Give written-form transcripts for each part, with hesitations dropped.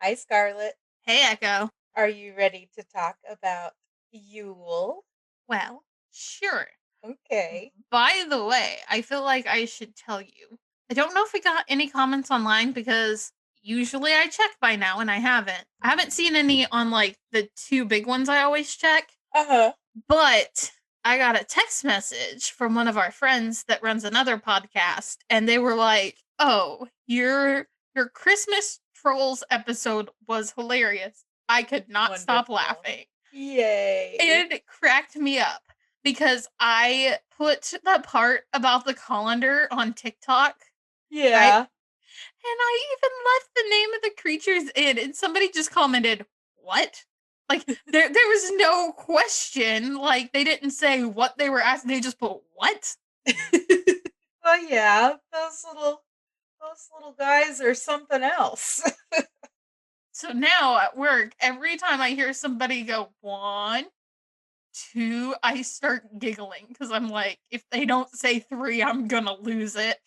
Hi, Scarlett. Hey, Echo. Are you ready to talk about Yule? Well, sure. Okay. By the way, I feel like I should tell you. I don't know if we got any comments online because usually I check by now and I haven't. I haven't seen any on like the two big ones I always check, Uh-huh. but I got a text message from one of our friends that runs another podcast and they were like, "Oh, your Christmas Trolls episode was hilarious. I could not stop Wonderful. laughing." Yay. And it cracked me up because I put the part about the colander on TikTok, right? Yeah. And I even left the name of the creatures in, and somebody just commented, "What?" Like there was no question. Like they didn't say what they were asking. They just put what. Well, yeah, those little guys are something else. So now at work, every time I hear somebody go one, two, I start giggling because I'm like, if they don't say three, I'm gonna lose it.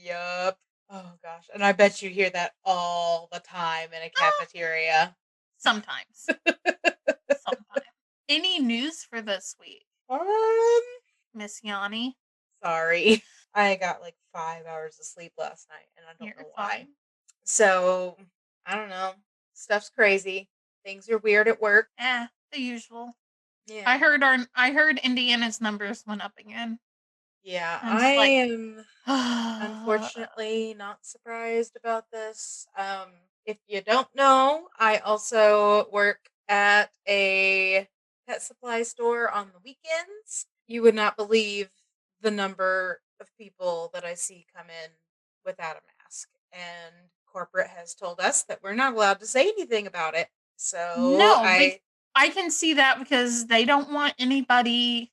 Yup. Oh gosh. And I bet you hear that all the time in a cafeteria. Sometimes. Sometimes. Any news for this week, Um, Miss Yanni? sorry. I got like 5 hours of sleep last night and I don't You're know why. fine. So, I don't know. Stuff's crazy. Things are weird at work. The usual. Yeah. I heard Indiana's numbers went up again. Yeah, I'm I just like, am unfortunately not surprised about this. If you don't know, I also work at a pet supply store on the weekends. You would not believe the number of people that I see come in without a mask. And corporate has told us that we're not allowed to say anything about it. So no, I, I can see that because they don't want anybody,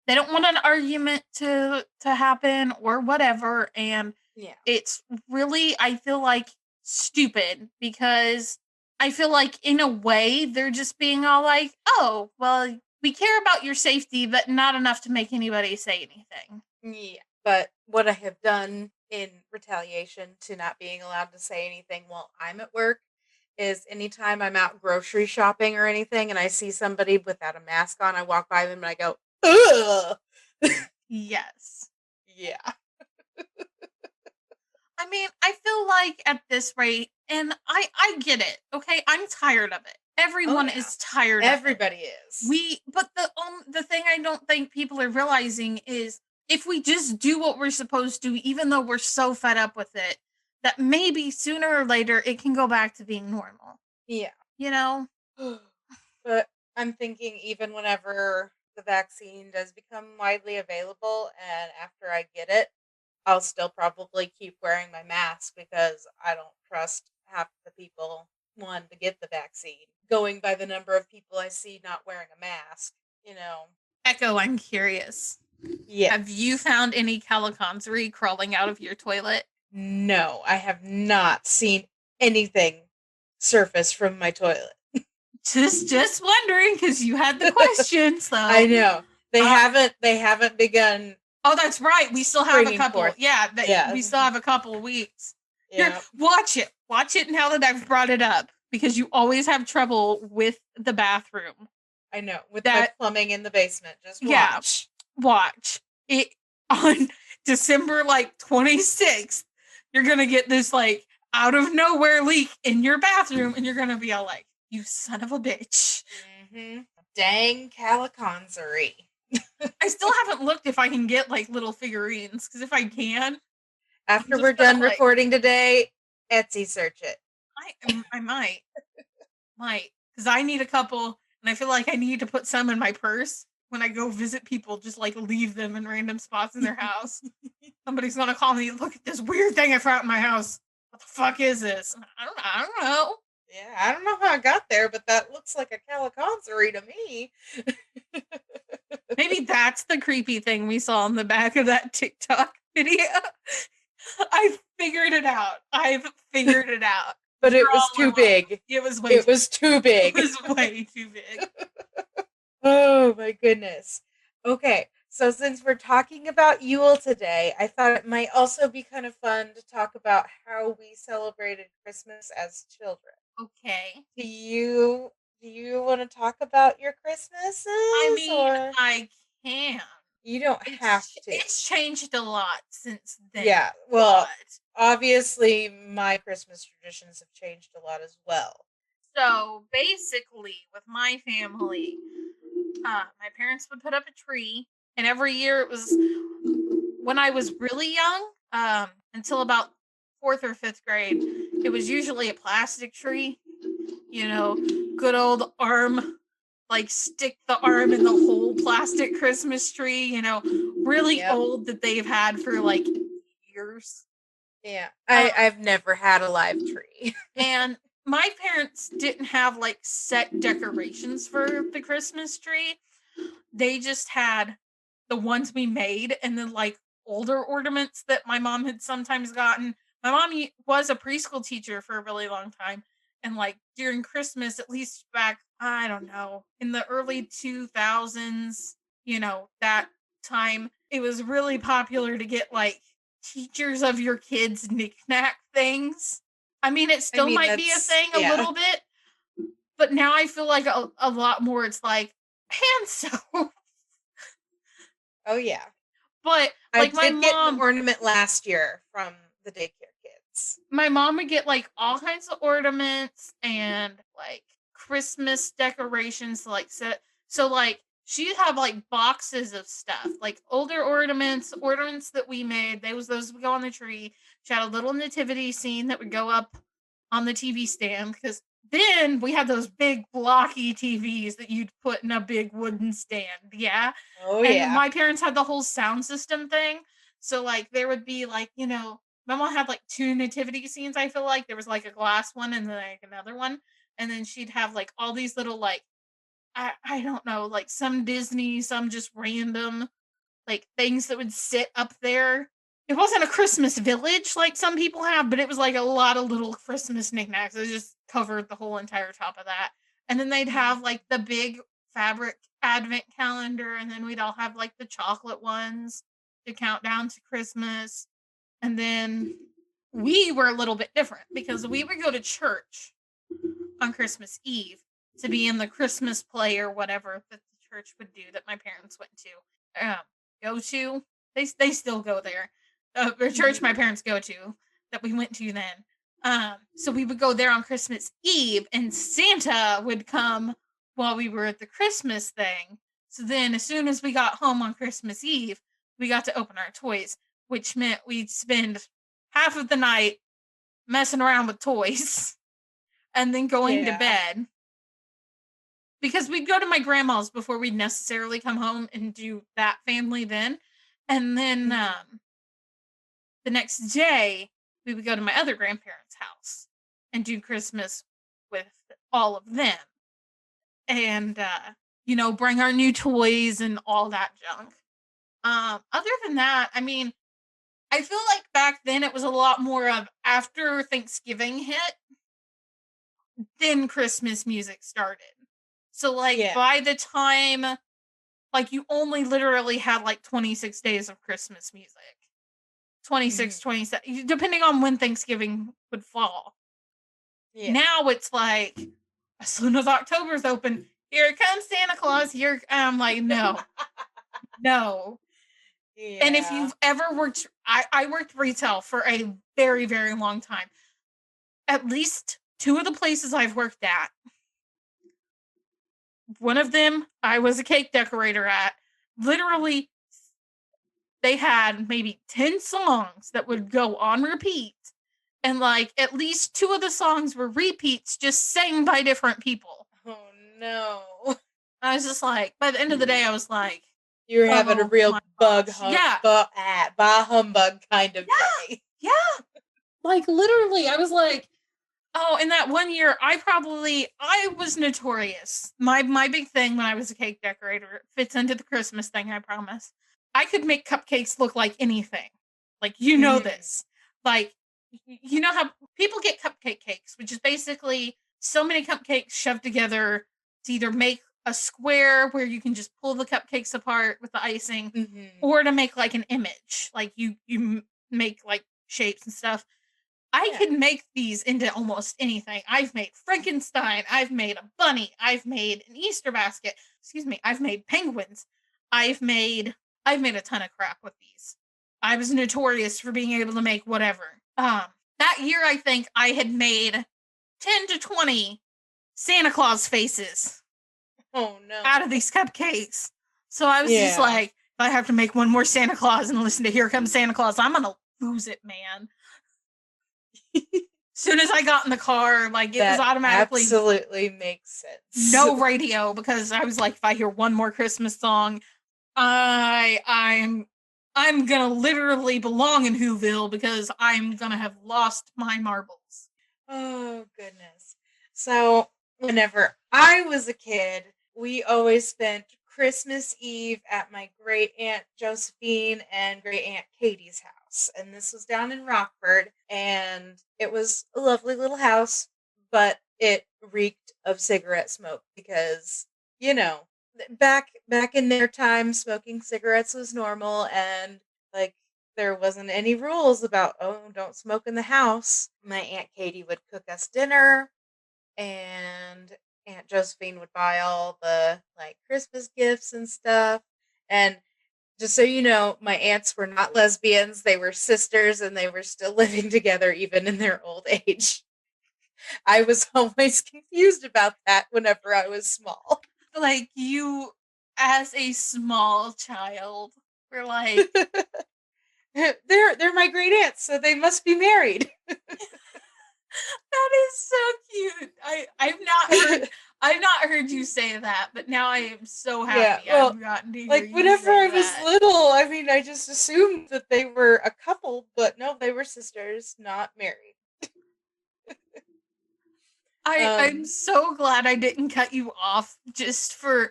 they don't want an argument to happen or whatever, and yeah. it's really, I feel like, stupid because I feel like in a way they're just being all like, "Oh, well, we care about your safety, but not enough to make anybody say anything." Yeah, but what I have done in retaliation to not being allowed to say anything while I'm at work is anytime I'm out grocery shopping or anything and I see somebody without a mask on, I walk by them and I go, ugh. Yes. Yeah. I mean, I feel like at this rate, and I get it. Okay, I'm tired of it. Oh, Everyone yeah. is tired of it. Everybody is. But the thing I don't think people are realizing is if we just do what we're supposed to, even though we're so fed up with it, that maybe sooner or later it can go back to being normal. Yeah. You know? But I'm thinking even whenever the vaccine does become widely available and after I get it, I'll still probably keep wearing my mask because I don't trust half the people, one, to get the vaccine. Going by the number of people I see not wearing a mask, you know. Echo, I'm curious. Have you Yes. found any caliconsery crawling out of your toilet? No, I have not seen anything surface from my toilet. Just wondering because you had the question, I so know. uh, They haven't begun oh, that's right. We still have a springing couple. forth. Yeah, Yeah. we still have a couple of weeks. Here, Yeah. watch it. Watch it now that I've brought it up because you always have trouble with the bathroom. I know. With my That plumbing in the basement. Just yeah, watch. watch it on December like 26th. You're gonna get this like out of nowhere leak in your bathroom, and you're gonna be all like, "You son of a bitch." Dang caliconsery. I still haven't looked if I can get like little figurines because if I can, I'm After we're just gonna done like recording today, Etsy search it. I might because I need a couple, and I feel like I need to put some in my purse when I go visit people. Just like leave them in random spots in their house. Somebody's gonna call me. Look at this weird thing I found in my house. What the fuck is this? I don't know. I don't know. Yeah, I don't know how I got there, but that looks like a caliconsery to me. Maybe that's the creepy thing we saw on the back of that TikTok video. I figured it out. I've figured it out. But You're it was all too alone. big. It was way It too. was too It big. was way too big. Oh my goodness. Okay, so since we're talking about Yule today, I thought it might also be kind of fun to talk about how we celebrated Christmas as children. Okay. Do you want to talk about your I Christmases, mean, or I can. you don't have to? It's changed a lot since then, Yeah, well, but obviously my Christmas traditions have changed a lot as well. so basically with my family, my parents would put up a tree, and every year it was when I was really young, until about fourth or fifth grade, it was usually a plastic tree. You know, good old arm, like stick the arm in the whole plastic Christmas tree, really Yep. old that they've had for like years. Yeah. Um, I've never had a live tree. and my parents didn't have like set decorations for the Christmas tree. They just had the ones we made and then like older ornaments that my mom had sometimes gotten. My mom was a preschool teacher for a really long time. And like during Christmas, at least back, I don't know, in the early 2000s, that time, it was really popular to get like teachers of your kids' knickknack things. I mean, it I still mean, might be a that's thing a yeah. little bit, but now I feel like a lot more it's like hand sew. Oh yeah. But I like my did get an mom, ornament last year from the daycare kids. my mom would get like all kinds of ornaments and like Christmas decorations to like set. So like she'd have like boxes of stuff, like older ornaments that we made. Those would go on the tree. She had a little nativity scene that would go up on the TV stand because then we had those big blocky TVs that you'd put in a big wooden stand. Yeah. Oh And yeah. my parents had the whole sound system thing. So like there would be like, my mom had like two nativity scenes, I feel like. There was like a glass one and then like another one. And then she'd have like all these little like I don't know, like some Disney, some just random like things that would sit up there. It wasn't a Christmas village like some people have, but it was like a lot of little Christmas knickknacks. It just covered the whole entire top of that. And then they'd Mhm. have like the big fabric advent calendar, and then we'd all have like the chocolate ones to count down to Christmas. And then we were a little bit different because we would go to church on Christmas Eve to be in the Christmas play or whatever that the church would do that my parents went to. Go to. They still go there. The church my Mhm. parents go to that we went to then. So we would go there on Christmas Eve, and Santa would come while we were at the Christmas thing. So then, as soon as we got home on Christmas Eve, we got to open our toys, which meant we'd spend half of the night messing around with toys and then going to Yeah. bed because we'd go to my grandma's before we'd necessarily come home and do that family then. And then Mhm. the next day, we would go to my other grandparents' house and do Christmas with all of them and, bring our new toys and all that junk. Other than that, I mean, I feel like back then it was a lot more of after Thanksgiving hit, then Christmas music started. So, like, Yeah. by the time, like, you only literally had like 26 days of Christmas music. Mhm. 26, 27, depending on when Thanksgiving would fall. Yeah. Now it's like, as soon as October's open, here comes Santa Claus. Here, I'm like, no, no. And if Yeah. you've ever worked, I worked retail for a very, very long time. At least two of the places I've worked at, one of them I was a cake decorator at. Literally, they had maybe 10 songs that would go on repeat. And like at least two of the songs were repeats just sang by different people. Oh no. I was just like, by the end of the day, I was like, You're having a oh real my gosh. Yeah. bah humbug kind of Yeah. day. Yeah. Like literally, I was like, oh, in that one year, I was notorious. My big thing when I was a cake decorator fits into the Christmas thing, I promise. I could make cupcakes look like anything. Like Mhm. this. Like you know how people get cupcake cakes, which is basically so many cupcakes shoved together to either make a square where you can just pull the cupcakes apart with the icing, Mhm. or to make like an image. Like you make like shapes and stuff. I Yeah. can make these into almost anything. I've made Frankenstein. I've made a bunny. I've made an Easter basket. Excuse me. I've made penguins. I've made I've made a ton of crap with these. I was notorious for being able to make whatever. That year I think I had made 10 to 20 Santa Claus faces Oh out of no. these cupcakes. So I was just Yeah. like, if I have to make one more Santa Claus and listen to Here Comes Santa Claus, I'm gonna lose it, man. Soon as I got in the car, like it was That automatically absolutely makes sense. no radio because I was like, if I hear one more Christmas song, I'm gonna literally belong in Whoville because I'm gonna have lost my marbles. Oh, goodness. So, whenever I was a kid, we always spent Christmas Eve at my great aunt Josephine and great aunt Katie's house. And this was down in Rockford. And it was a lovely little house, but it reeked of cigarette smoke because, you know, back in their time, smoking cigarettes was normal. And like there wasn't any rules about, oh, don't smoke in the house. My Aunt Katie would cook us dinner, and Aunt Josephine would buy all the like Christmas gifts and stuff. And just so you know, my aunts were not lesbians, they were sisters and they were still living together even in their old age. I was always confused about that whenever I was small. Like you, as a small child, were like, They're my great aunts, so they must be married. that is so cute. I've not heard you say that, but now I am so Yeah, happy well, I've gotten to hear like you whenever say I was that. little, I mean, I just assumed that they were a couple, but no, they were sisters, not married. I'm Um, so glad I didn't cut you off just for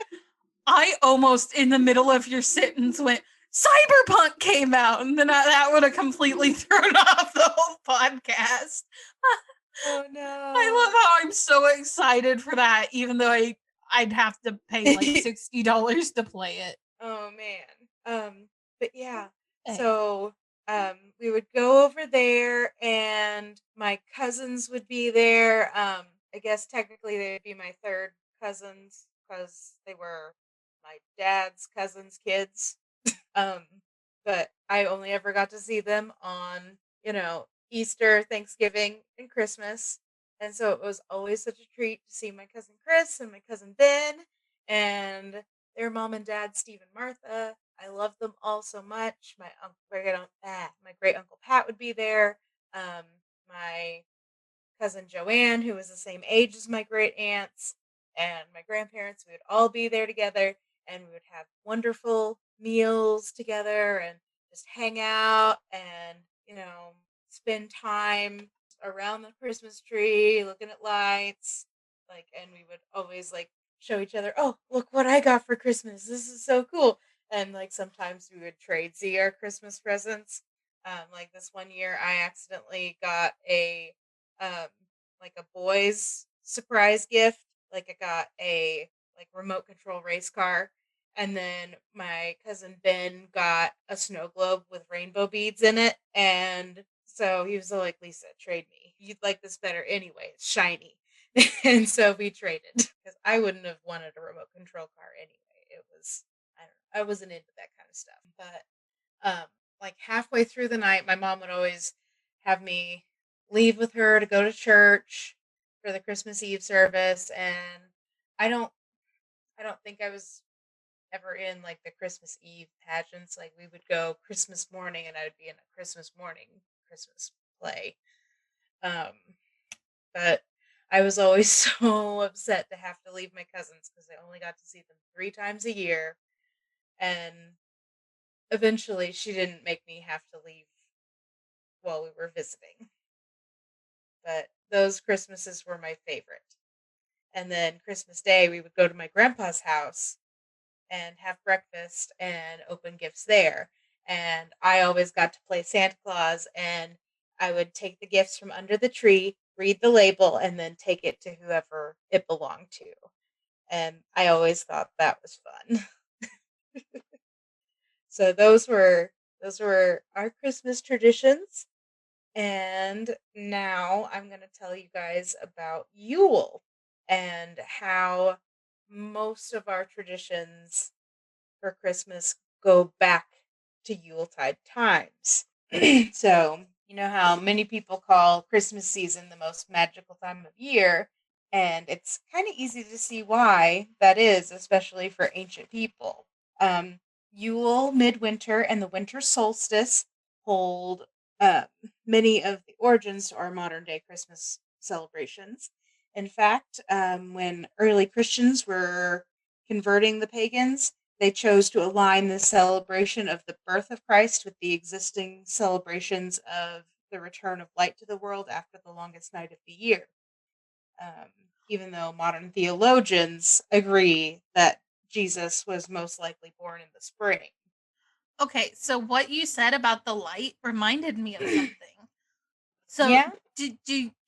I almost in the middle of your sentence went Cyberpunk came out and then that would have completely thrown off the whole podcast. oh I love no. how I'm so excited for that even though I'd have to pay like $60 to play it. Oh man. But yeah. Hey. So we would go over there and my cousins would be there. I guess technically they'd be my third cousins because they were my dad's cousins' kids. Um, but I only ever got to see them on, Easter, Thanksgiving, and Christmas. And so it was always such a treat to see my cousin Chris and my cousin Ben and their mom and dad, Steve and Martha. I love them all so much. My great uncle Pat would be there. Um, my cousin Joanne, who was the same age as my great aunts, and my grandparents. We would all be there together and we would have wonderful meals together and just hang out and, spend time around the Christmas tree looking at lights. Like, and we would always like show each other, oh, look what I got for Christmas. This is so cool. And like sometimes we would trade see our Christmas presents. Like this one year, I accidentally got um like a boy's surprise gift. Like I got a like remote control race car, and then my cousin Ben got a snow globe with rainbow beads in it, and so he was like, "Lisa, trade me. You'd like this better anyway. It's shiny." And so we traded because I wouldn't have wanted a remote control car anyway. It was I don't know. I wasn't into that kind of stuff, but um, like halfway through the night, my mom would always have me leave with her to go to church for the Christmas Eve service, and I don't, I don't think I was ever in like the Christmas Eve pageants. Like we would go Christmas morning, and I would be in a Christmas morning Christmas play. Um, but I was always so upset to have to leave my cousins because I only got to see them 3 times a year, and eventually she didn't make me have to leave while we were visiting. But those Christmases were my favorite. And then Christmas Day, we would go to my grandpa's house and have breakfast and open gifts there. And I always got to play Santa Claus, and I would take the gifts from under the tree, read the label, and then take it to whoever it belonged to. And I always thought that was fun. So those were our Christmas traditions. And now I'm going to tell you guys about Yule and how most of our traditions for Christmas go back to Yuletide times. So, you know how many people call Christmas season the most magical time of year, and it's kind of easy to see why that is, especially for ancient people. Um, Yule, midwinter, and the winter solstice hold um, many of the origins to our modern day Christmas celebrations. In fact, when early Christians were converting the pagans, they chose to align the celebration of the birth of Christ with the existing celebrations of the return of light to the world after the longest night of the year. Um, Even though modern theologians agree that Jesus was most likely born in the spring. Okay, so what you said about the light reminded me of something. So Yeah? did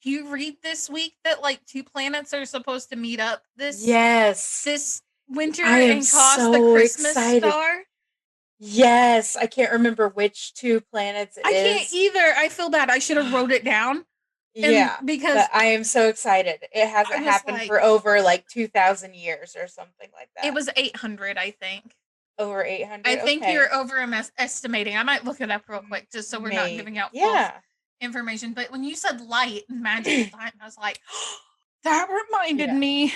you read this week that like two planets are supposed to meet up Yes. this winter I am and cause the so Christmas excited. star? Yes. I can't remember which two planets it I can't is. either. I feel bad. I should have wrote it down. And Yeah, but because I am so excited. It I hasn't was happened like, for over like 2,000 years or something like it that. was 800, I think. Over I 800. think Okay. you're over estimating. I might look it up real quick just so we're not giving Maybe. out false Yeah. information. But when you said light and magical time, I was like, that reminded Yeah. me.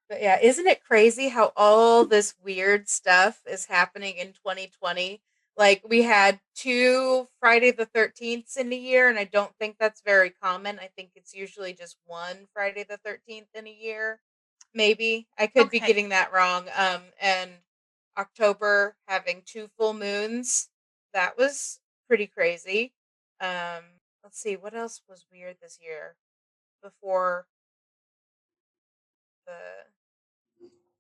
But yeah, isn't it crazy how all this weird stuff is happening in 2020? Like we had two Friday the 13ths in a year, and I don't think that's very common. I think it's usually just one Friday the 13th in a year. Maybe. I could be Okay. getting that wrong. And October having two full moons. That was pretty crazy. Um, let's see, what else was weird this year before the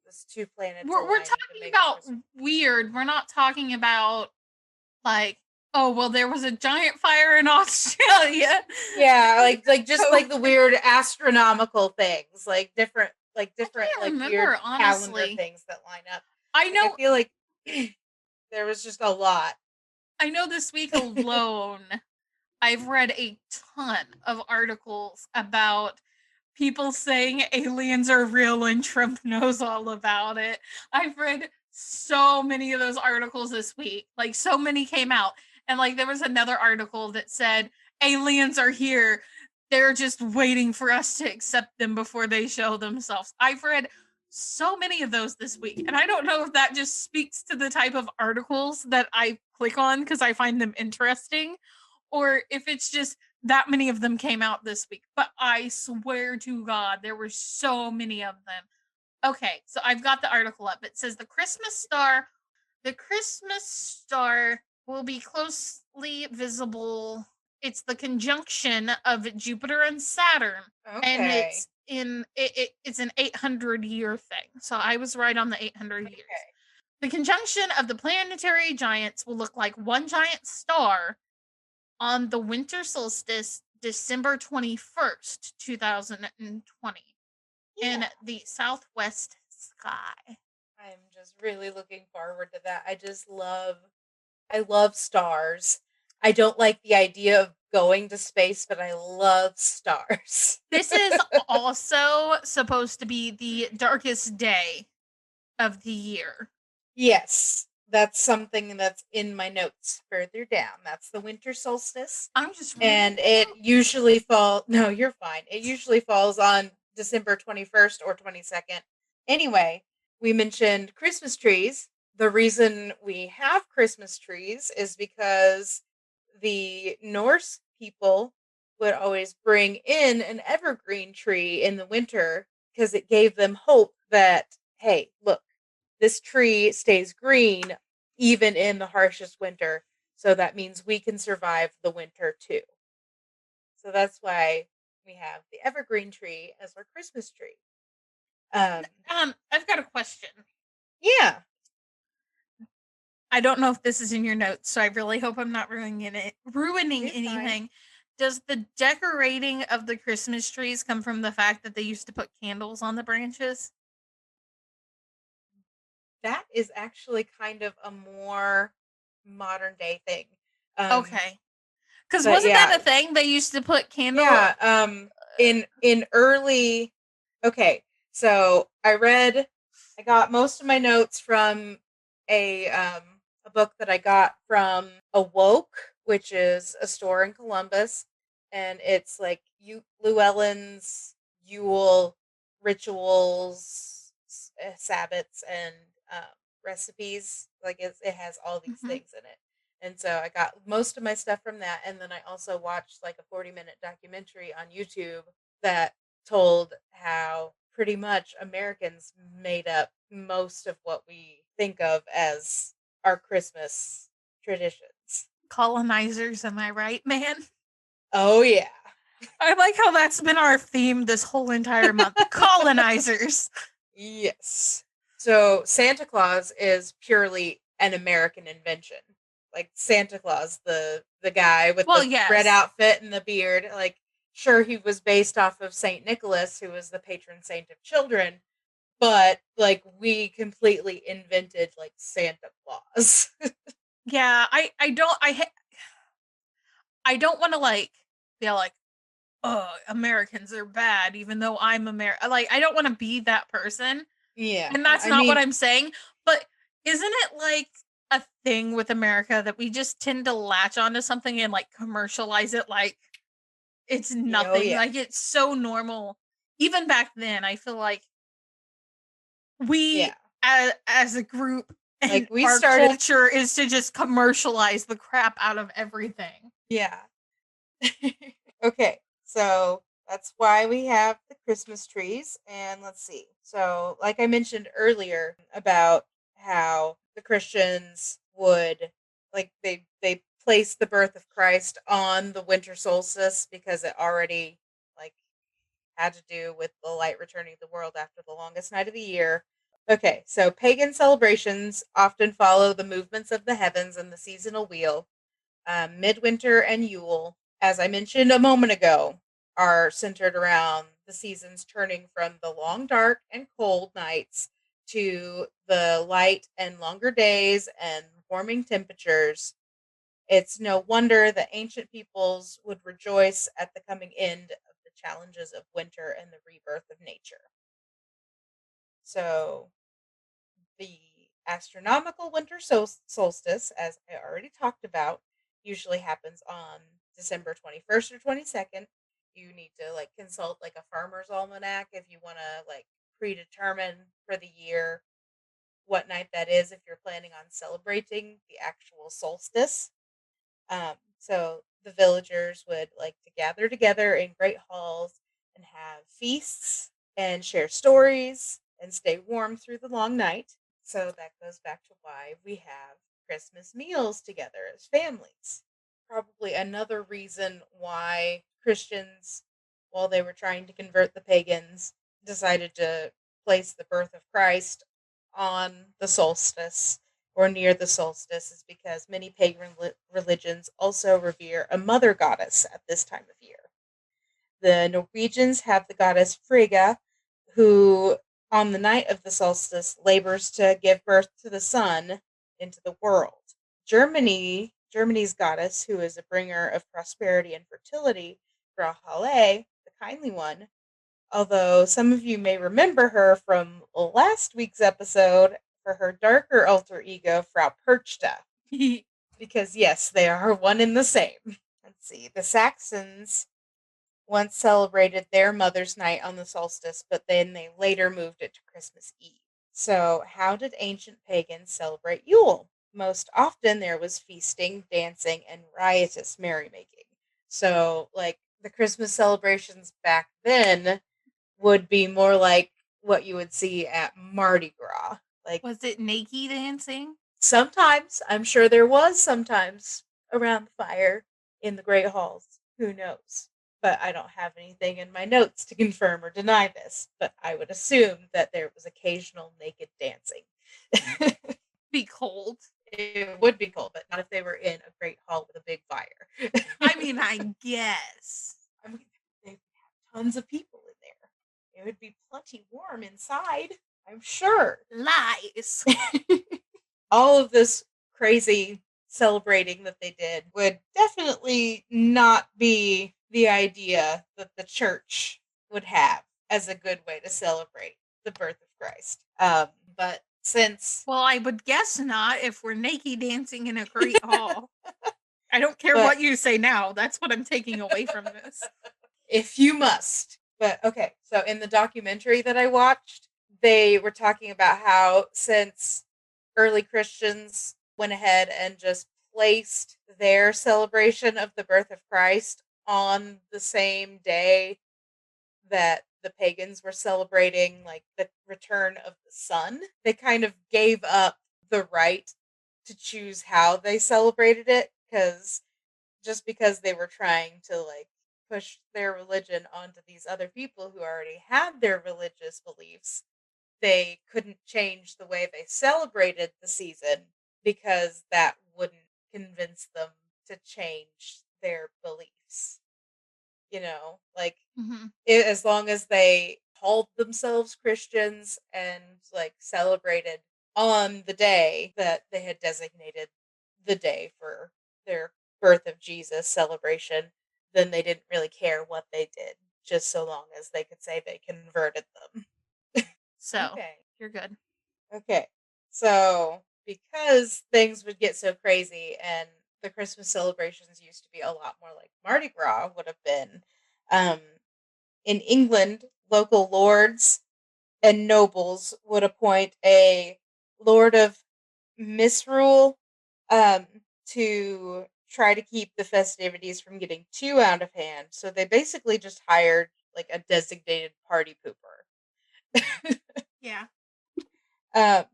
this two planets We're aligning to talking make about Christmas. weird. We're not talking about like, oh, well, there was a giant fire in Australia. Yeah, like just like the COVID. weird astronomical things, like I different can't like weird remember, calendar honestly. things that line up. I Like I know feel like there was just a lot. I know this week alone I've read a ton of articles about people saying aliens are real and Trump knows all about it. I've read so many of those articles this week. Like so many came out. And like there was another article that said aliens are here. They're just waiting for us to accept them before they show themselves. I've read so many of those this week. And I don't know if that just speaks to the type of articles that I click on because I find them interesting or if it's just that many of them came out this week. But I swear to God, there were so many of them. Okay, so I've got the article up. It says the Christmas star will be closely visible. It's the conjunction of Jupiter and Saturn, and Okay. it's an 800-year thing. So I was right on the 800 years. Okay. The conjunction of the planetary giants will look like one giant star on the winter solstice, December 21st, 2020, in Yeah. the southwest sky. I'm just really looking forward to that. I love stars. I don't like the idea of going to space, but I love stars. This is also supposed to be the darkest day of the year. Yes, that's something that's in my notes further down. That's the winter solstice. I'm just reading And my it notes. usually fall no, you're fine. It usually falls on December 21st or 22nd. Anyway, we mentioned Christmas trees. The reason we have Christmas trees is because the Norse people would always bring in an evergreen tree in the winter because it gave them hope that, hey, look, this tree stays green even in the harshest winter. So that means we can survive the winter too. So that's why we have the evergreen tree as our Christmas tree. Um, I've got a question. yeah, I don't know if this is in your notes, so I really hope I'm not ruining you're fine. anything. Does the decorating of the Christmas trees come from the fact that they used to put candles on the branches? That is actually kind of a more modern day thing. Um, Okay. Because But wasn't that yeah, a thing? They used to put candle. yeah. In early, okay, so I got most of my notes from a book that I got from Awoke, which is a store in Columbus, and it's like Llewellyn's Yule rituals, sabbats, and um, recipes. Like it has all these Mhm. things in it. And so I got most of my stuff from that. And then I also watched like a 40-minute documentary on YouTube that told how pretty much Americans made up most of what we think of as our Christmas traditions. Colonizers, am I right, man? Oh, yeah. I like how that's been our theme this whole entire month. Colonizers. Yes. So Santa Claus is purely an American invention. Like Santa Claus, the guy with Well, the red yes. outfit and the beard, like sure he was based off of Saint Nicholas, who was the patron saint of children, but like we completely invented like Santa Claus. Yeah, I don't want to like feel like, oh, Americans are bad, even though I'm American. Like, I don't want to be that person, Yeah. and that's I not what mean, I'm saying. But isn't it like a thing with America that we just tend to latch onto something and like commercialize it like it's oh nothing? yeah. Like it's so normal. Even back then, I feel like we Yeah. as a group Like and we our started culture is to just commercialize the crap out of everything. yeah. Okay, so that's why we have the Christmas trees. And let's see. So, like I mentioned earlier about how the Christians would like they place the birth of Christ on the winter solstice because it already like had to do with the light returning to the world after the longest night of the year. Okay, so pagan celebrations often follow the movements of the heavens and the seasonal wheel. Midwinter and Yule, as I mentioned a moment ago, are centered around the seasons turning from the long, dark, and cold nights to the light and longer days and warming temperatures. It's no wonder that ancient peoples would rejoice at the coming end of the challenges of winter and the rebirth of nature. So, the astronomical winter solstice, as I already talked about, usually happens on December 21st or 22nd. You need to like consult like a farmer's almanac if you want to like predetermine for the year what night that is if you're planning on celebrating the actual solstice. So the villagers would like to gather together in great halls and have feasts and share stories and stay warm through the long night. So that goes back to why we have Christmas meals together as families. Probably another reason why Christians, while they were trying to convert the pagans, decided to place the birth of Christ on the solstice or near the solstice is because many pagan religions also revere a mother goddess at this time of year. The Norwegians have the goddess Frigga, who, on the night of the solstice, labors to give birth to the sun into the world. Germany's goddess, who is a bringer of prosperity and fertility, Frau Halle, the kindly one, although some of you may remember her from last week's episode for her darker alter ego, Frau Perchta, because yes, they are one and the same. Let's see. The Saxons once celebrated their Mother's Night on the solstice, but then they later moved it to Christmas Eve. So, how did ancient pagans celebrate Yule? Most often there was feasting, dancing, and riotous merrymaking. So, like the Christmas celebrations back then would be more like what you would see at Mardi Gras. Like Was it naked dancing? sometimes, I'm sure there was sometimes around the fire in the great halls. Who knows? But I don't have anything in my notes to confirm or deny this. But I would assume that there was occasional naked dancing. Be cold. It would be cool, but not if they were in a great hall with a big fire. I mean, I guess. I mean, they have tons of people in there. It would be plenty warm inside, I'm sure. Lies. All of this crazy celebrating that they did would definitely not be the idea that the church would have as a good way to celebrate the birth of Christ. But since, Well, I would guess not if we're naked dancing in a great hall. I don't care but what you say now. That's what I'm taking away from this. if you must. But okay, so in the documentary that I watched, they were talking about how since early Christians went ahead and just placed their celebration of the birth of Christ on the same day that the pagans were celebrating like the return of the sun, they kind of gave up the right to choose how they celebrated it because they were trying to like push their religion onto these other people who already had their religious beliefs, they couldn't change the way they celebrated the season because that wouldn't convince them to change their beliefs. Like Mhm. as long as they called themselves Christians and like celebrated on the day that they had designated the day for their birth of Jesus celebration, then they didn't really care what they did, just so long as they could say they converted them. So, Okay. you're good. Okay. So, because things would get so crazy and the Christmas celebrations used to be a lot more like Mardi Gras would have been, um, in England, local lords and nobles would appoint a lord of misrule, um, to try to keep the festivities from getting too out of hand. So they basically just hired like a designated party pooper. Yeah. Um,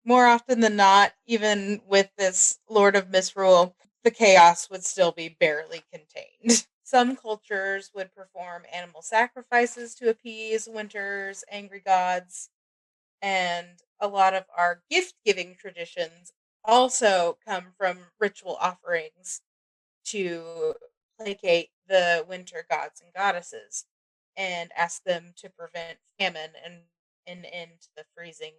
More often than not, even with this Lord of Misrule, the chaos would still be barely contained. Some cultures would perform animal sacrifices to appease winter's angry gods, and a lot of our gift giving traditions also come from ritual offerings to placate the winter gods and goddesses and ask them to prevent famine and an end to the freezing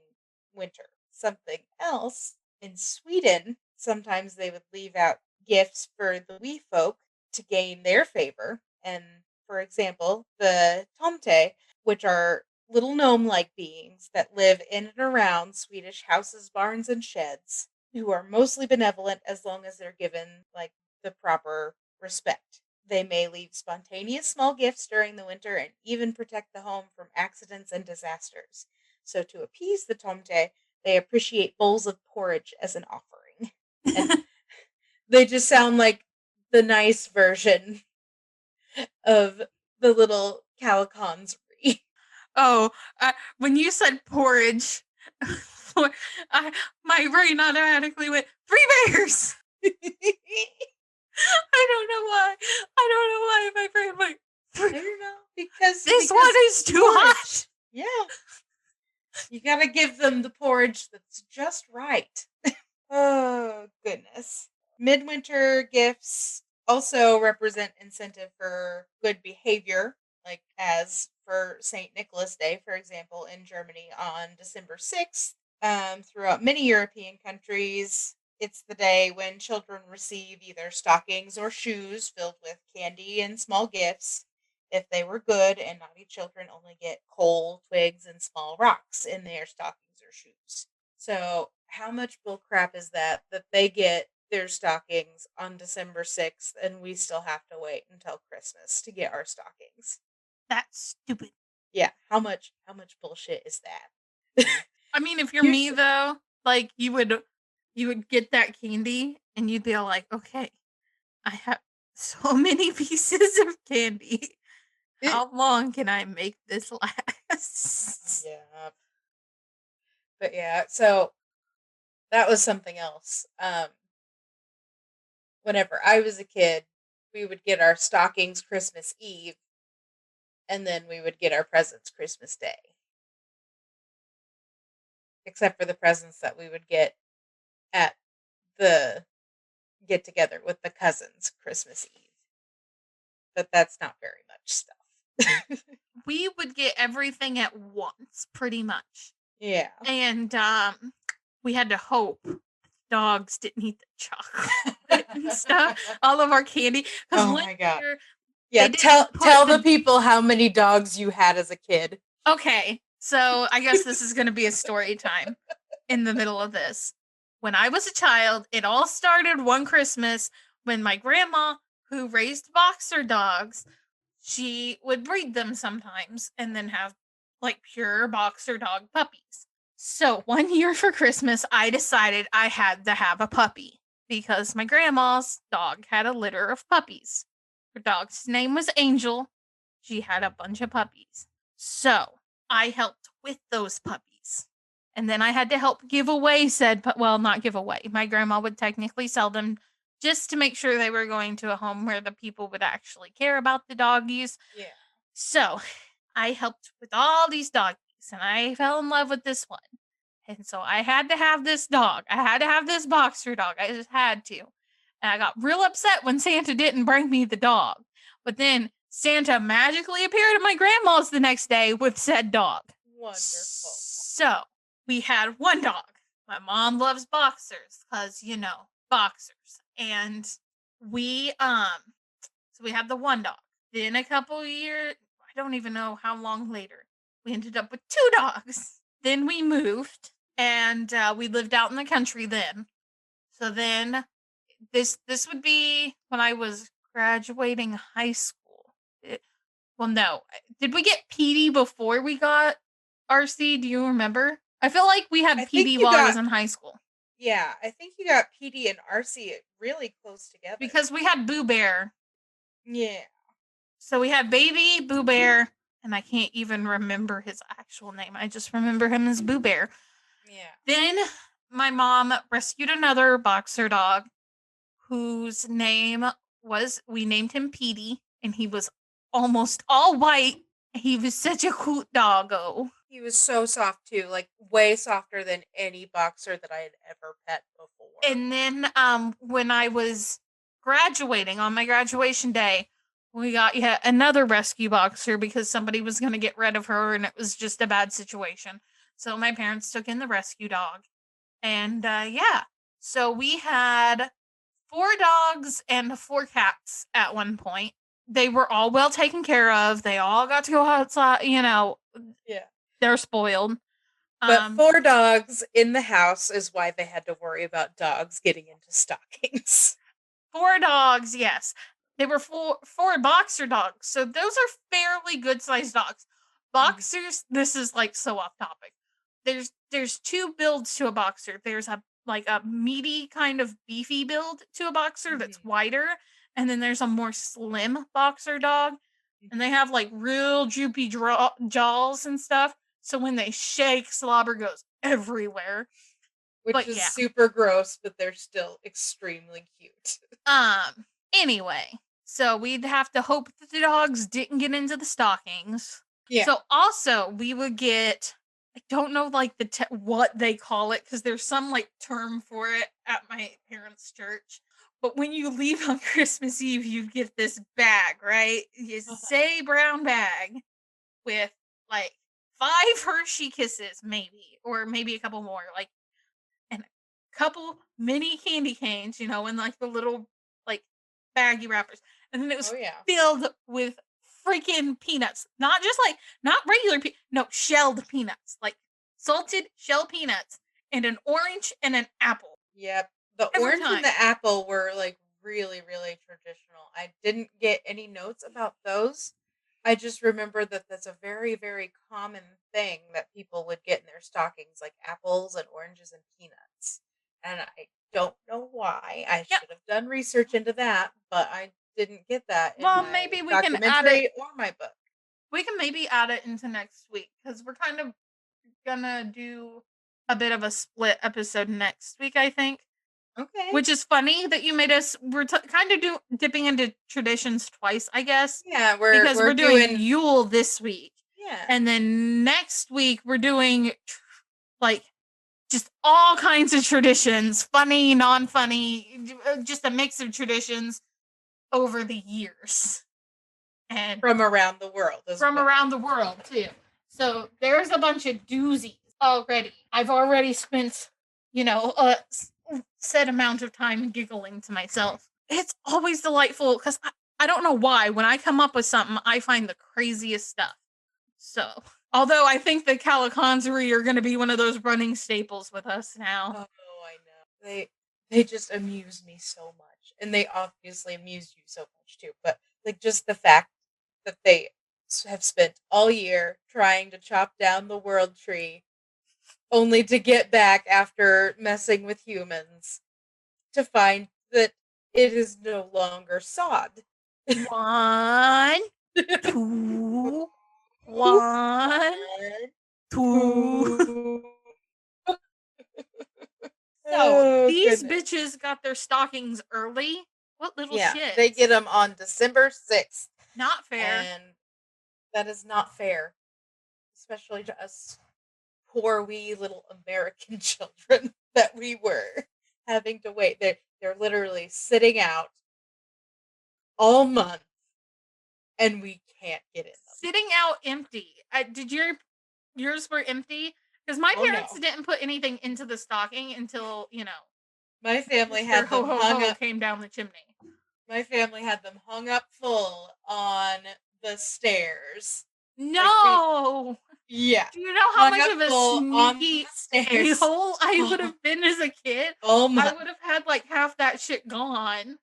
winter. Something else in Sweden, sometimes they would leave out gifts for the wee folk to gain their favor. And for example, the tomte, which are little gnome like beings that live in and around Swedish houses, barns, and sheds, who are mostly benevolent as long as they're given like the proper respect. They may leave spontaneous small gifts during the winter and even protect the home from accidents and disasters. So, to appease the tomte, they appreciate bowls of porridge as an offering. And they just sound like the nice version of the little calicons. Oh, when you said porridge, I, my brain automatically went, Three Bears! I don't know why. I don't know why my brain went, I don't know This one because is too porridge. hot! Yeah, you gotta give them the porridge that's just right. Oh, goodness. Midwinter gifts also represent incentive for good behavior, like as for St. Nicholas Day, for example, in Germany on December 6th. Throughout many European countries, it's the day when children receive either stockings or shoes filled with candy and small gifts. If they were good, and naughty children only get coal, twigs, and small rocks in their stockings or shoes. So, how much bull crap is that they get their stockings on December 6th and we still have to wait until Christmas to get our stockings? That's stupid. Yeah, how much bullshit is that? I mean, if you're You me though, like you would get that candy and you'd be all like, okay, I have so many pieces of candy. it, How long can I make this last? yeah. But yeah, so that was something else. Whenever I was a kid, we would get our stockings Christmas Eve and then we would get our presents Christmas Day. Except for the presents that we would get at the get together with the cousins Christmas Eve. But that's not very much stuff. We would get everything at once, pretty much. Yeah. And we had to hope dogs didn't eat the chocolate and stuff, all of our candy. Because Oh one my god. year Yeah, they didn't tell put the the. people how many dogs you had as a kid. Okay, so I guess this is going to be a story time in the middle of this. When I was a child, it all started one Christmas when my grandma, who raised boxer dogs, she would breed them sometimes and then have like pure boxer dog puppies. So one year for Christmas, I decided I had to have a puppy because my grandma's dog had a litter of puppies. Her dog's name was Angel. She had a bunch of puppies. So I helped with those puppies. And then I had to help give away said, well, not give away. My grandma would technically sell them just to make sure they were going to a home where the people would actually care about the doggies. Yeah. So I helped with all these doggies and I fell in love with this one. And so I had to have this dog. I had to have this boxer dog. I just had to. And I got real upset when Santa didn't bring me the dog. But then Santa magically appeared at my grandma's the next day with said dog. Wonderful. So we had one dog. My mom loves boxers because, boxers. And we so we had the one dog. Then a couple years, I don't even know how long later, we ended up with two dogs. Then we moved and we lived out in the country then. So then this would be when I was graduating high school. Well, no. Did we get PD before we got RC? Do you remember? I feel like we had I think PD you while I was got in high school. Yeah, I think you got PD and RC really close together. Because we had Boo Bear. Yeah. So we had baby Boo Bear, and I can't even remember his actual name. I just remember him as Boo Bear. Yeah. Then my mom rescued another boxer dog whose name we named him Petey, and he was almost all white. He was such a cute doggo. He was so soft too, like way softer than any boxer that I had ever pet before. And then when I was graduating on my graduation day, we got yet another rescue boxer because somebody was going to get rid of her and it was just a bad situation. So my parents took in the rescue dog. And so we had 4 dogs and 4 cats at one point. They were all well taken care of. They all got to go outside, Yeah. They're spoiled. But 4 dogs in the house is why they had to worry about dogs getting into stockings. 4 dogs, yes. They were four boxer dogs. So those are fairly good sized dogs. Boxers, this is like so off topic. There's 2 builds to a boxer. There's a meaty kind of beefy build to a boxer that's wider, and then there's a more slim boxer dog, and they have like real droopy jaws and stuff. So when they shake, slobber goes everywhere. Which is super gross, but they're still extremely cute. Anyway, so we'd have to hope that the dogs didn't get into the stockings. Yeah. So also we would get, I don't know like what they call it because there's some like term for it at my parents' church. But when you leave on Christmas Eve, you get this bag, right? You say brown bag with like 5 Hershey Kisses, maybe, or maybe a couple more, like, and a couple mini candy canes, in like the little like baggy wrappers, and then it was filled with freaking peanuts, not regular no, shelled peanuts, like salted shell peanuts, and an orange and an apple. Yep. The orange and the apple were like really, really traditional. I didn't get any notes about those. I just remember that that's a very, very common thing that people would get in their stockings, like apples and oranges and peanuts. And I don't know why. I should have done research into that, but I didn't get that in my maybe we documentary can add it, or my book. We can maybe add it into next week because we're kind of gonna do a bit of a split episode next week, I think. Okay. Which is funny that you made us. We're kind of dipping into traditions twice, I guess. Yeah, because we're doing Yule this week. Yeah. And then next week we're doing like just all kinds of traditions, funny, non-funny, just a mix of traditions over the years. And from around the world. Around the world too. So there's a bunch of doozies already. I've already spent, set amount of time giggling to myself. It's always delightful because I don't know why. When I come up with something, I find the craziest stuff. So, although I think the Caliconsery are going to be one of those running staples with us now. Oh, I know. They just amuse me so much, and they obviously amuse you so much too. But like just the fact that they have spent all year trying to chop down the world tree, only to get back after messing with humans to find that it is no longer sod. One, two, one, two. Two. So, Oh these goodness. bitches got their stockings early. What little Yeah, they get shits. them on December 6th, Not fair. and that is not fair, especially to us poor wee little American children that we were having to wait. They're literally sitting out all month, and we can't get in them. Sitting out empty. Did yours were empty? Because my Oh parents no. didn't put anything into the stocking until, My family Mr. had Ho them Ho hung Ho up. came down the chimney. My family had them hung up full on the stairs. Like No! yeah, Do you know how hung much up of a full on the sneaky a stairs hole I would all, have been as a kid? all I month. would have had like half that shit gone.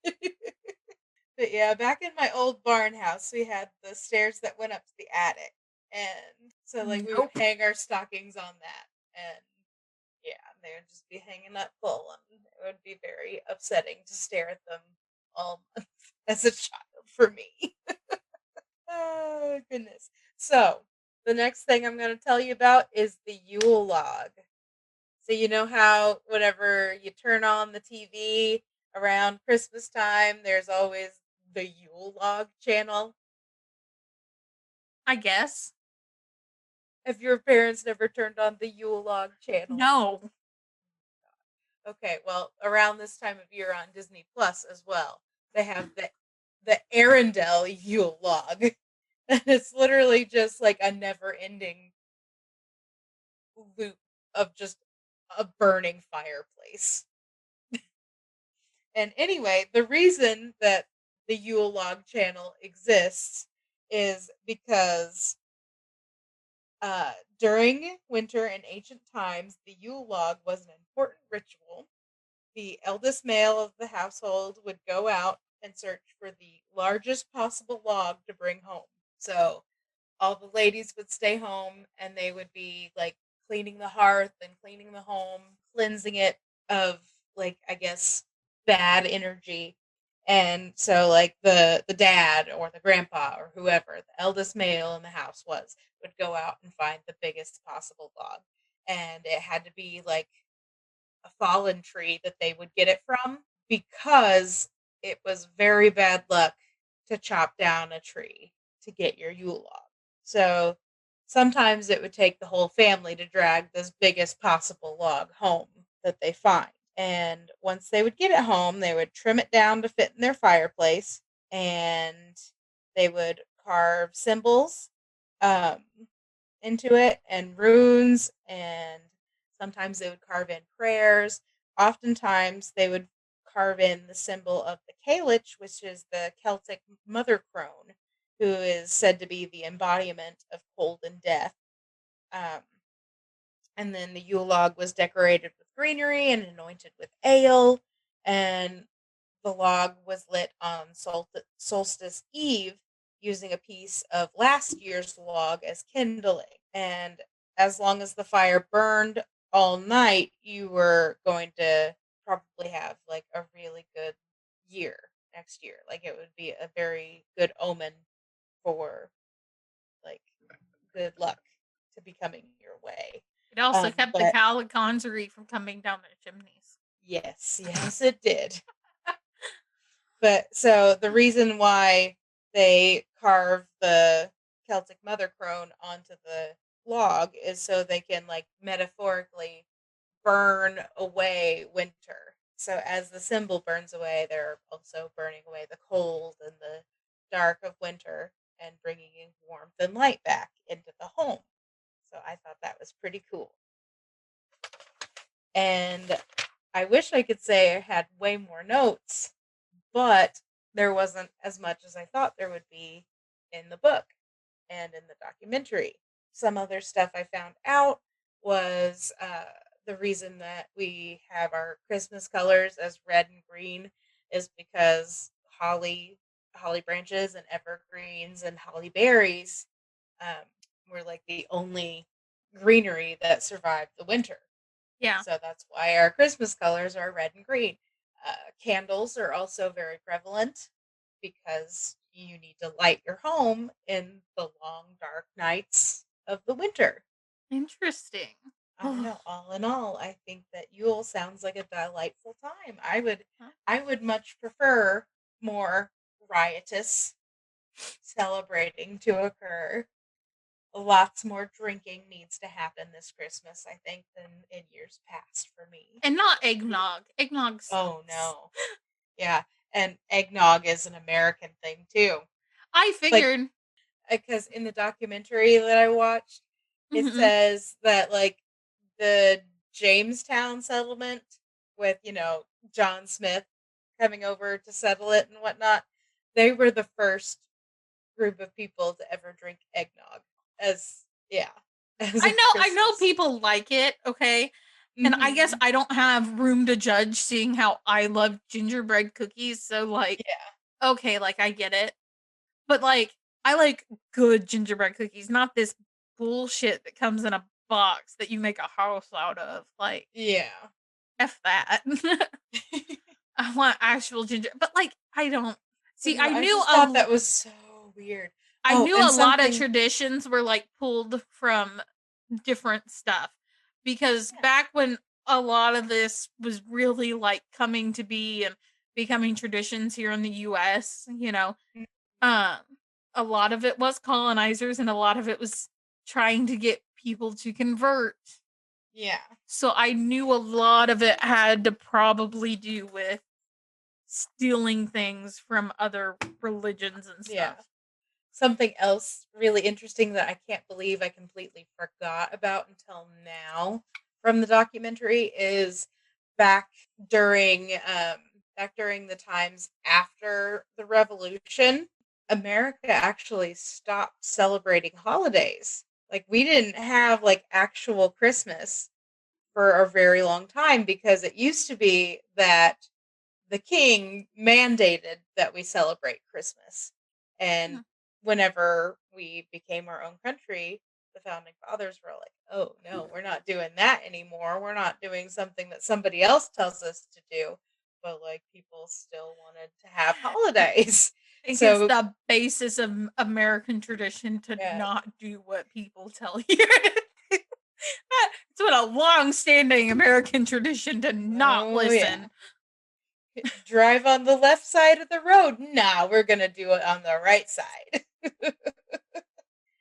But yeah, back in my old barn house, we had the stairs that went up to the attic. And so, like, we would Nope. hang our stockings on that. And yeah, they would just be hanging up full. And it would be very upsetting to stare at them all month as a child for me. Oh, goodness. So, the next thing I'm going to tell you about is the Yule log. So you know how whenever you turn on the TV around Christmas time, there's always the Yule log channel. I guess. Have your parents never turned on the Yule log channel? No. Okay, well, around this time of year on Disney Plus as well, they have the Arendelle Yule log. And it's literally just like a never-ending loop of just a burning fireplace. And anyway, the reason that the Yule log channel exists is because during winter in ancient times, the Yule log was an important ritual. The eldest male of the household would go out and search for the largest possible log to bring home. So all the ladies would stay home and they would be like cleaning the hearth and cleaning the home, cleansing it of like I guess bad energy. And so like the dad or the grandpa or whoever, the eldest male in the house was, would go out and find the biggest possible log. And it had to be like a fallen tree that they would get it from because it was very bad luck to chop down a tree to get your Yule log. So sometimes it would take the whole family to drag this biggest possible log home that they find. And once they would get it home, they would trim it down to fit in their fireplace and they would carve symbols um, into it and runes, and sometimes they would carve in prayers. Oftentimes they would carve in the symbol of the Calich, which is the Celtic mother crone, who is said to be the embodiment of cold and death. Um, and then the Yule log was decorated with greenery and anointed with ale, and the log was lit on Solstice Eve using a piece of last year's log as kindling. And as long as the fire burned all night, you were going to probably have like a really good year next year. Like it would be a very good omen for like good luck to be coming your way. It also kept the But Caliconsery from coming down their chimneys. yes, yes, it did. But so the reason why they carve the Celtic mother crone onto the log is so they can like metaphorically burn away winter. So as the symbol burns away, they're also burning away the cold and the dark of winter and bringing in warmth and light back into the home. So I thought that was pretty cool. And I wish I could say I had way more notes, but there wasn't as much as I thought there would be in the book and in the documentary. Some other stuff I found out was the reason that we have our Christmas colors as red and green is because holly branches and evergreens and holly berries um, were like the only greenery that survived the winter. Yeah. So that's why our Christmas colors are red and green. Candles are also very prevalent because you need to light your home in the long, dark nights of the winter. Interesting. I don't know. All in all, I think that Yule sounds like a delightful time. I would much prefer more riotous celebrating to occur. Lots more drinking needs to happen this Christmas, I think, than in years past for me. And not eggnog. Eggnog Oh sucks. no. Yeah, and eggnog is an American thing too. I Like, figured. because in the documentary that I watched, it Mhm. says that like the Jamestown settlement with, John Smith coming over to settle it and whatnot, they were the first group of people to ever drink eggnog as yeah, as a I know Christmas. people like it, okay? And I guess Mhm. I don't have room to judge seeing how I love gingerbread cookies, so, like, Yeah. okay, like, I get it. But, like, I like good gingerbread cookies, not this bullshit that comes in a box that you make a house out of, like, Yeah. F that. I want actual but, like, I don't I see, don't know, I just thought that was so weird. I Oh, knew and a lot of something traditions were, like, pulled from different stuff because yeah. back when a lot of this was really, like, coming to be and becoming traditions here in the US, Mm, um, a lot of it was colonizers and a lot of it was trying to get people to convert. yeah. So I knew a lot of it had to probably do with stealing things from other religions and Yeah. stuff. Something else really interesting that I can't believe I completely forgot about until now from the documentary is back during back during the times after the revolution, America actually stopped celebrating holidays. Like we didn't have like actual Christmas for a very long time because it used to be that the king mandated that we celebrate Christmas. And Mhm. whenever we became our own country, the founding fathers were like, oh, no, we're not doing that anymore. We're not doing something that somebody else tells us to do. But like people still wanted to have holidays. Think it's So, the basis of American tradition to yeah. not do what people tell you. It's been a long-standing American tradition to not Oh, yeah. listen. Drive on the left side of the road. Nah, we're going to do it on the right side.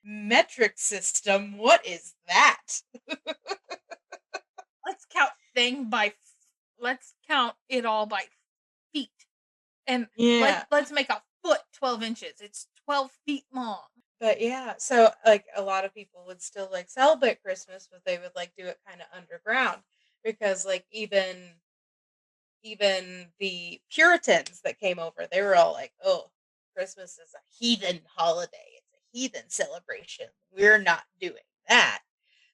Metric system. What is that? Let's count thing by let's count it all by feet. And Yeah. let's make a foot 12 inches. It's 12 feet long. But yeah, so like a lot of people would still like celebrate Christmas, but they would like do it kind of underground because like even the Puritans that came over, they were all like, "Oh, Christmas is a heathen holiday. It's a heathen celebration. We're not doing that."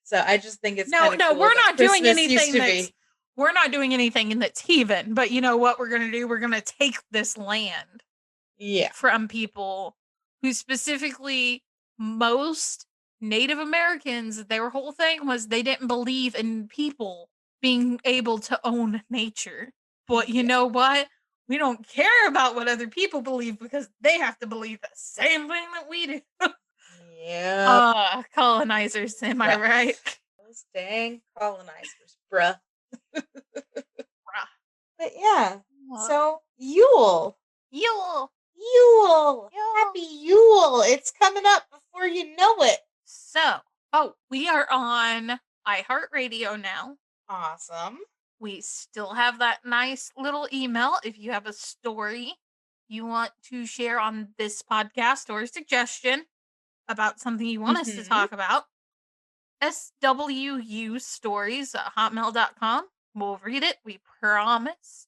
So I just think it's No, kind of no, cool that Christmas used to be we're not doing anything that's heathen, but you know what we're going to do? We're going to take this land yeah. from people who specifically most Native Americans, their whole thing was they didn't believe in people being able to own nature. But you Yeah. know what? We don't care about what other people believe because they have to believe the same thing that we do. Yeah. Colonizers, am I right? Rough. Those dang colonizers, bruh. But yeah. Uh, So Yule. Yule, Yule! Yule. Happy Yule! It's coming up before you know it. So, oh, we are on iHeartRadio now. Awesome. We still have that nice little email if you have a story you want to share on this podcast or a suggestion about something you want us to Mhm. talk about. SWU stories at hotmail.com. We'll read it, we promise.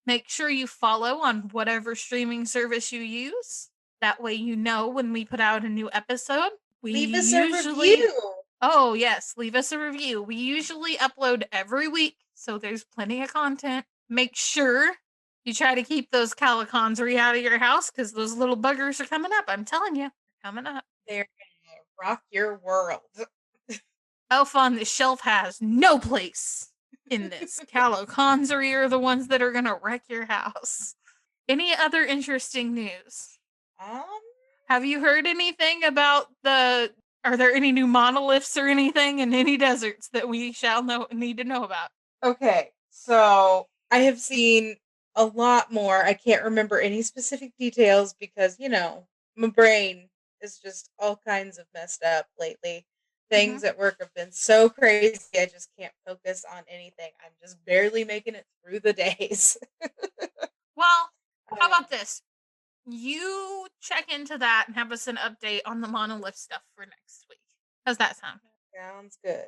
Make sure you follow on whatever streaming service you use. That way you know when we put out a new episode. We Leave us a usually review. Oh, yes, leave us a review. We usually upload every week, so there's plenty of content. Make sure you try to keep those caliconsry out of your house because those little buggers are coming up. I'm telling you, they're coming up. They're gonna rock your world. Elf on the Shelf has no place in this. Caliconsry are the ones that are gonna wreck your house. Any other interesting news? Um, Have you heard anything about the are there any new monoliths or anything in any deserts that we shall need to know about? okay, so I have seen a lot more. I can't remember any specific details because, my brain is just all kinds of messed up lately. Mhm. Things at work have been so crazy, I just can't focus on anything. I'm just barely making it through the days. Well, how Um, about this? You check into that and have us an update on the monolith stuff for next week. How's that sound? Sounds good.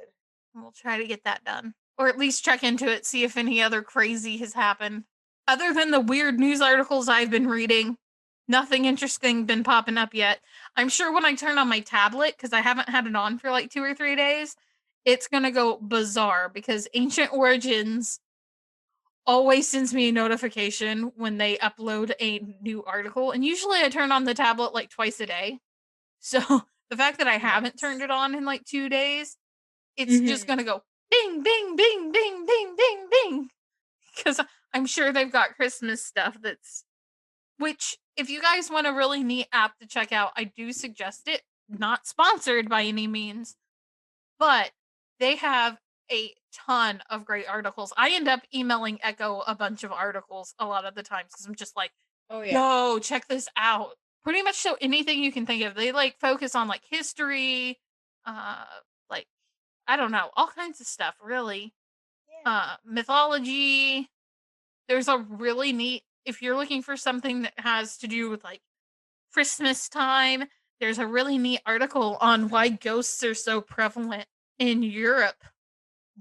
We'll try to get that done. Or at least check into it, see if any other crazy has happened. Other than the weird news articles I've been reading, nothing interesting been popping up yet. I'm sure when I turn on my tablet, because I haven't had it on for like 2 or 3 days, it's gonna go bizarre because Ancient Origins always sends me a notification when they upload a new article. And usually I turn on the tablet like twice a day. So the fact that I haven't turned Nice. it on in like 2 days, it's just Mhm. gonna go bing, bing, bing, bing, bing, bing, bing. Because I'm sure they've got Christmas stuff which, if you guys want a really neat app to check out, I do suggest it. Not sponsored by any means, but they have a ton of great articles. I end up emailing Echo a bunch of articles a lot of the times because I'm just like, Oh, yeah. yo, check this out. Pretty much so anything you can think of. They like focus on like history, uh, like I don't know, all kinds of stuff, really. Yeah. Mythology. There's a really neat if you're looking for something that has to do with like Christmas time, there's a really neat article on why ghosts are so prevalent in Europe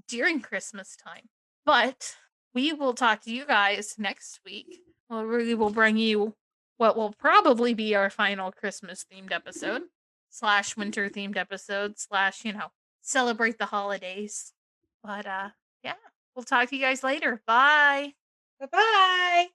during Christmas time. But we will talk to you guys next week. Well, we will bring you what will probably be our final Christmas themed episode, slash winter themed episode, slash, celebrate the holidays. But yeah, we'll talk to you guys later. Bye. Bye-bye.